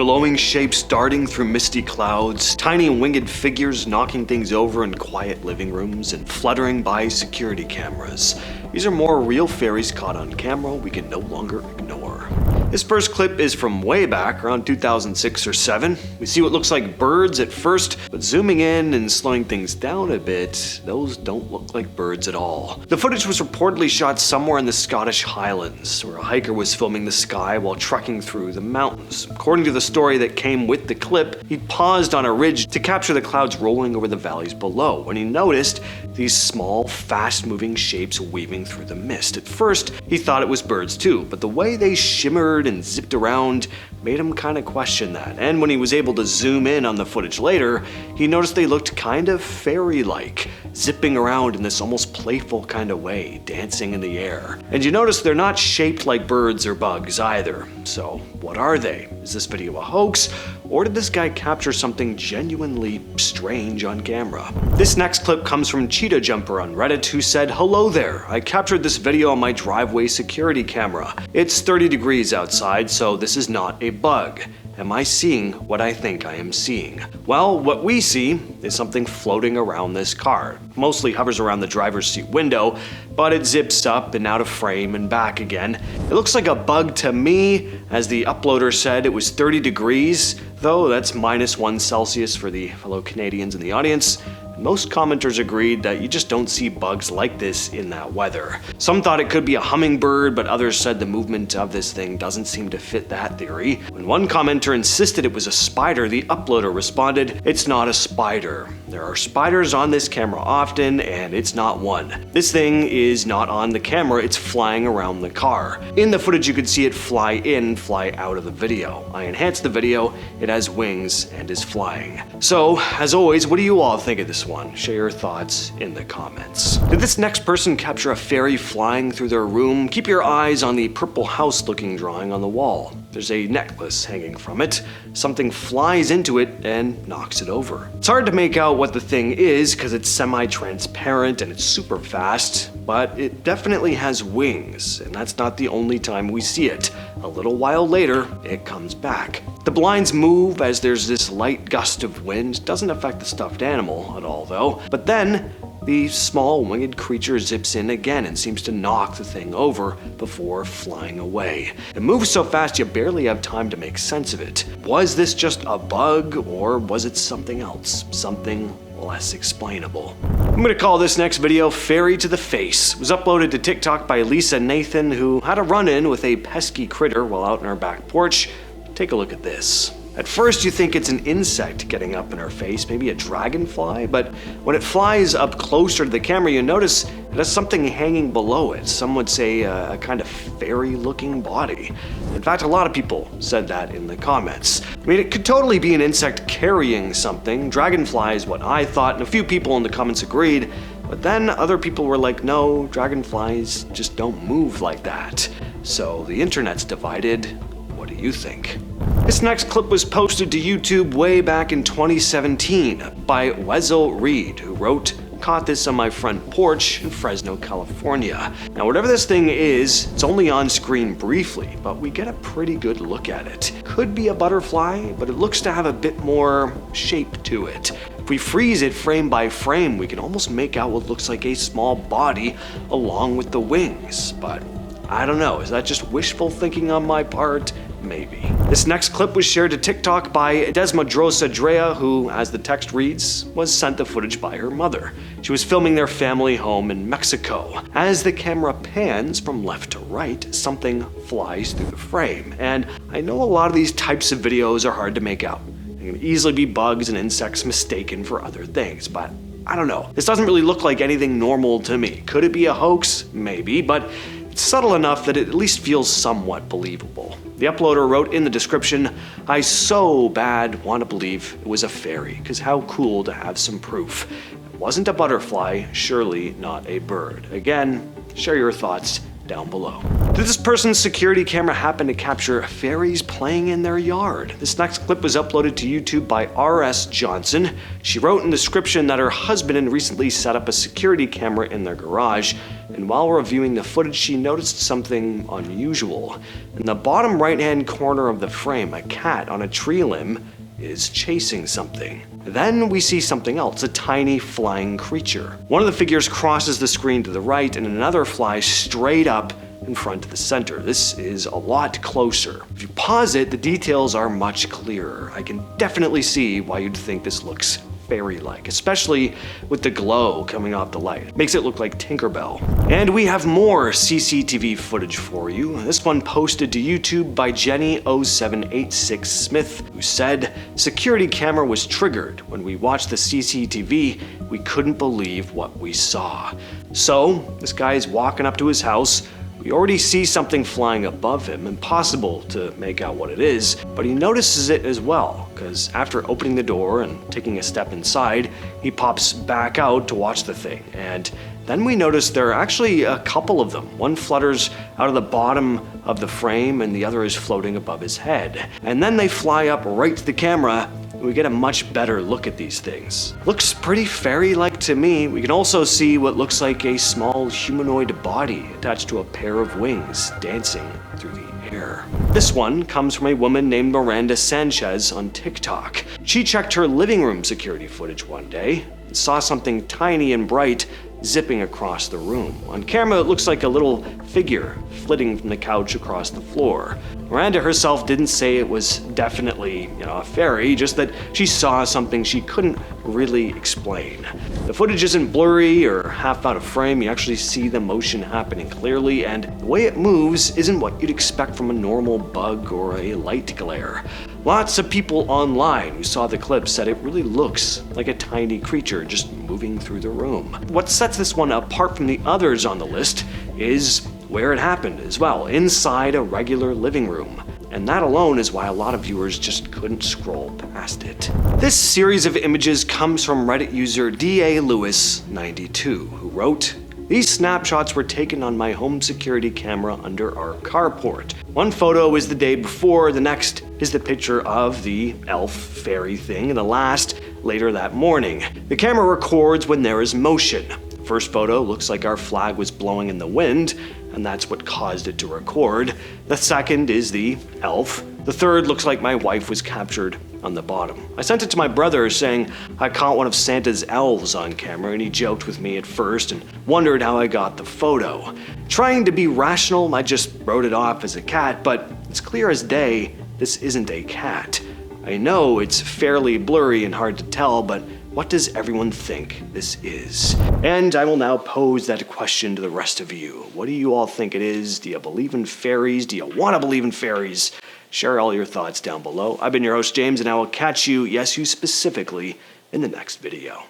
glowing shapes darting through misty clouds, tiny winged figures knocking things over in quiet living rooms, and fluttering by security cameras. These are more real fairies caught on camera we can no longer ignore. This first clip is from way back, around 2006 or 7. We see what looks like birds at first, but zooming in and slowing things down a bit, those don't look like birds at all. The footage was reportedly shot somewhere in the Scottish Highlands, where a hiker was filming the sky while trekking through the mountains. According to the story that came with the clip, he paused on a ridge to capture the clouds rolling over the valleys below, when he noticed these small, fast-moving shapes weaving through the mist. At first, he thought it was birds too, but the way they shimmered and zipped around made him kind of question that. And when he was able to zoom in on the footage later, he noticed they looked kind of fairy-like, zipping around in this almost playful kind of way, dancing in the air. And you notice they're not shaped like birds or bugs either. So what are they? Is this video a hoax? Or did this guy capture something genuinely strange on camera? This next clip comes from Cheetah Jumper on Reddit, who said, "Hello there, I captured this video on my driveway security camera. It's 30 degrees outside, so this is not a bug. Am I seeing what I think I am seeing?" Well, what we see is something floating around this car. Mostly hovers around the driver's seat window, but it zips up and out of frame and back again. It looks like a bug to me. As the uploader said, it was 30 degrees, though that's -1 Celsius for the fellow Canadians in the audience. Most commenters agreed that you just don't see bugs like this in that weather. Some thought it could be a hummingbird, but others said the movement of this thing doesn't seem to fit that theory. When one commenter insisted it was a spider, the uploader responded, "It's not a spider. There are spiders on this camera often, and it's not one. This thing is not on the camera, it's flying around the car." In the footage you could see it fly in, fly out of the video. I enhanced the video, it has wings and is flying. So, as always, what do you all think of this one? Share your thoughts in the comments. Did this next person capture a fairy flying through their room? Keep your eyes on the purple house looking drawing on the wall. There's a necklace hanging from it. Something flies into it and knocks it over. It's hard to make out what the thing is because it's semi-transparent and it's super fast, but it definitely has wings, and that's not the only time we see it. A little while later, it comes back. The blinds move as there's this light gust of wind. Doesn't affect the stuffed animal at all though. But then, the small winged creature zips in again and seems to knock the thing over before flying away. It moves so fast you barely have time to make sense of it. Was this just a bug, or was it something else? Something less explainable. I'm gonna call this next video Fairy to the Face. It was uploaded to TikTok by Lisa Nathan, who had a run-in with a pesky critter while out in her back porch. Take a look at this. At first you think it's an insect getting up in her face, maybe a dragonfly, but when it flies up closer to the camera you notice it has something hanging below it. Some would say a kind of fairy-looking body. In fact, a lot of people said that in the comments. I mean, it could totally be an insect carrying something. Dragonfly is what I thought, and a few people in the comments agreed, but then other people were like, no, dragonflies just don't move like that. So the internet's divided. What do you think? This next clip was posted to YouTube way back in 2017 by Wessel Reed, who wrote, "Caught this on my front porch in Fresno, California." Now whatever this thing is, it's only on screen briefly, but we get a pretty good look at it. Could be a butterfly, but it looks to have a bit more shape to it. If we freeze it frame by frame, we can almost make out what looks like a small body along with the wings, but I don't know, is that just wishful thinking on my part? Maybe. This next clip was shared to TikTok by Desmadrosa Drea, who, as the text reads, was sent the footage by her mother. She was filming their family home in Mexico. As the camera pans from left to right, something flies through the frame. And I know a lot of these types of videos are hard to make out. They can easily be bugs and insects mistaken for other things, but I don't know. This doesn't really look like anything normal to me. Could it be a hoax? Maybe, but it's subtle enough that it at least feels somewhat believable. The uploader wrote in the description, "I so bad want to believe it was a fairy, because how cool to have some proof. It wasn't a butterfly, surely not a bird." Again, share your thoughts down below. Did this person's security camera happen to capture fairies playing in their yard? This next clip was uploaded to YouTube by R.S. Johnson. She wrote in the description that her husband had recently set up a security camera in their garage, and while reviewing the footage, she noticed something unusual. In the bottom right-hand corner of the frame, a cat on a tree limb is chasing something. Then we see something else, a tiny flying creature. One of the figures crosses the screen to the right and another flies straight up in front of the center. This is a lot closer. If you pause it, the details are much clearer. I can definitely see why you'd think this looks fairy-like, especially with the glow coming off the light. Makes it look like Tinkerbell. And we have more CCTV footage for you. This one posted to YouTube by Jenny0786 Smith, who said, "Security camera was triggered. When we watched the CCTV, we couldn't believe what we saw." So, this guy is walking up to his house. We already see something flying above him, impossible to make out what it is, but he notices it as well, because after opening the door and taking a step inside, he pops back out to watch the thing, and then we notice there are actually a couple of them. One flutters out of the bottom of the frame and the other is floating above his head. And then they fly up right to the camera, and we get a much better look at these things. Looks pretty fairy-like to me. We can also see what looks like a small humanoid body attached to a pair of wings dancing through the air. This one comes from a woman named Miranda Sanchez on TikTok. She checked her living room security footage one day and saw something tiny and bright zipping across the room. On camera, it looks like a little figure flitting from the couch across the floor. Miranda herself didn't say it was definitely, a fairy, just that she saw something she couldn't really explain. The footage isn't blurry or half out of frame. You actually see the motion happening clearly, and the way it moves isn't what you'd expect from a normal bug or a light glare. Lots of people online who saw the clip said it really looks like a tiny creature just moving through the room. What sets this one apart from the others on the list is where it happened as well, inside a regular living room. And that alone is why a lot of viewers just couldn't scroll past it. This series of images comes from Reddit user DALewis92, who wrote, "These snapshots were taken on my home security camera under our carport. One photo is the day before, the next is the picture of the elf fairy thing, and the last later that morning. The camera records when there is motion. The first photo looks like our flag was blowing in the wind, and that's what caused it to record. The second is the elf. The third looks like my wife was captured on the bottom. I sent it to my brother saying I caught one of Santa's elves on camera, and he joked with me at first and wondered how I got the photo. Trying to be rational, I just wrote it off as a cat, but it's clear as day this isn't a cat. I know it's fairly blurry and hard to tell, but what does everyone think this is?" And I will now pose that question to the rest of you. What do you all think it is? Do you believe in fairies? Do you want to believe in fairies? Share all your thoughts down below. I've been your host, James, and I will catch you, yes, you specifically, in the next video.